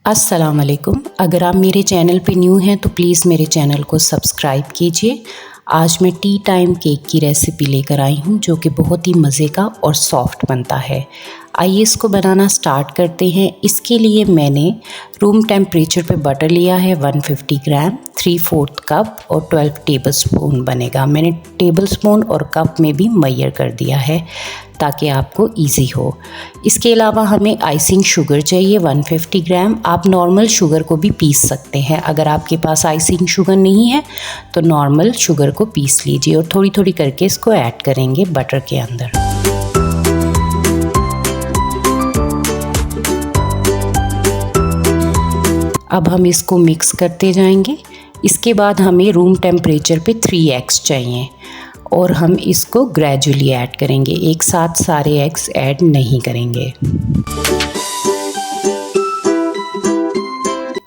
अस्सलाम वालेकुम। अगर आप मेरे चैनल पे न्यू हैं तो प्लीज़ मेरे चैनल को सब्सक्राइब कीजिए। आज मैं टी टाइम केक की रेसिपी लेकर आई हूँ जो कि बहुत ही मज़े का और सॉफ्ट बनता है। आइए इसको बनाना स्टार्ट करते हैं। इसके लिए मैंने रूम टेम्परेचर पे बटर लिया है 150 ग्राम, 3/4 कप और 12 टेबलस्पून बनेगा। मैंने टेबलस्पून और कप में भी मेजर कर दिया है ताकि आपको इजी हो। इसके अलावा हमें आइसिंग शुगर चाहिए 150 ग्राम। आप नॉर्मल शुगर को भी पीस सकते हैं। अगर आपके पास आइसिंग शुगर नहीं है तो नॉर्मल शुगर को पीस लीजिए और थोड़ी थोड़ी करके इसको ऐड करेंगे बटर के अंदर। अब हम इसको मिक्स करते जाएंगे। इसके बाद हमें रूम टेम्परेचर पे 3 एग्स चाहिए और हम इसको ग्रेजुअली ऐड करेंगे, एक साथ सारे एग्स ऐड नहीं करेंगे।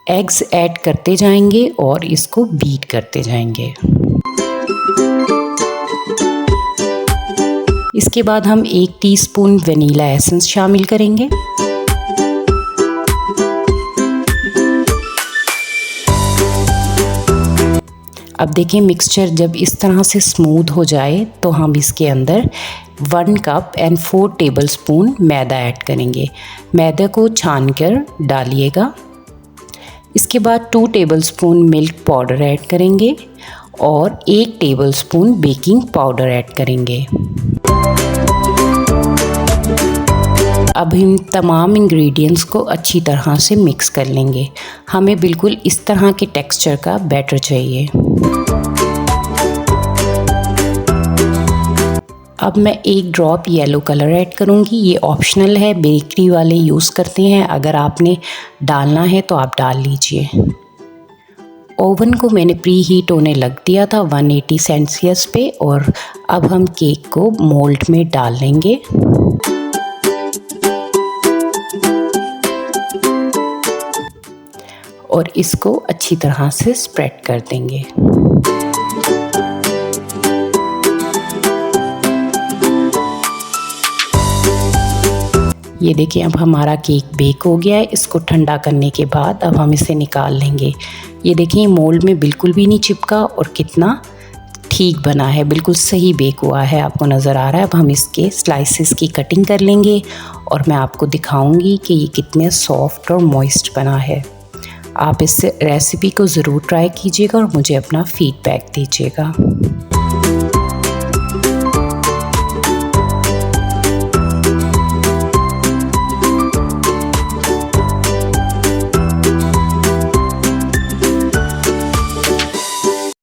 एग्स ऐड करते जाएंगे और इसको बीट करते जाएंगे। इसके बाद हम 1 टीस्पून वनीला एसेंस शामिल करेंगे। अब देखिए मिक्सचर जब इस तरह से स्मूथ हो जाए तो हम इसके अंदर 1 cup and 4 tablespoon maida add करेंगे। मैदे को छानकर डालिएगा। इसके बाद 2 टेबलस्पून मिल्क पाउडर ऐड करेंगे और 1 टेबलस्पून बेकिंग पाउडर ऐड करेंगे। अब इन तमाम इंग्रेडिएंट्स को अच्छी तरह से मिक्स कर लेंगे। हमें बिल्कुल इस तरह के टेक्सचर का बैटर चाहिए। अब मैं 1 ड्रॉप येलो कलर ऐड करूँगी। ये ऑप्शनल है, बेकरी वाले यूज़ करते हैं। अगर आपने डालना है तो आप डाल लीजिए। ओवन को मैंने प्री हीट होने लग दिया था 180 सेल्सियस पे और अब हम केक को मोल्ड में डाल लेंगे। और इसको अच्छी तरह से स्प्रेड कर देंगे। ये देखिए अब हमारा केक बेक हो गया है। इसको ठंडा करने के बाद अब हम इसे निकाल लेंगे। ये देखिए मोल्ड में बिल्कुल भी नहीं चिपका और कितना ठीक बना है, बिल्कुल सही बेक हुआ है, आपको नज़र आ रहा है। अब हम इसके स्लाइसेस की कटिंग कर लेंगे और मैं आपको दिखाऊंगी कि ये कितने सॉफ्ट और मॉइस्ट बना है। आप इस रेसिपी को ज़रूर ट्राई कीजिएगा और मुझे अपना फीडबैक दीजिएगा।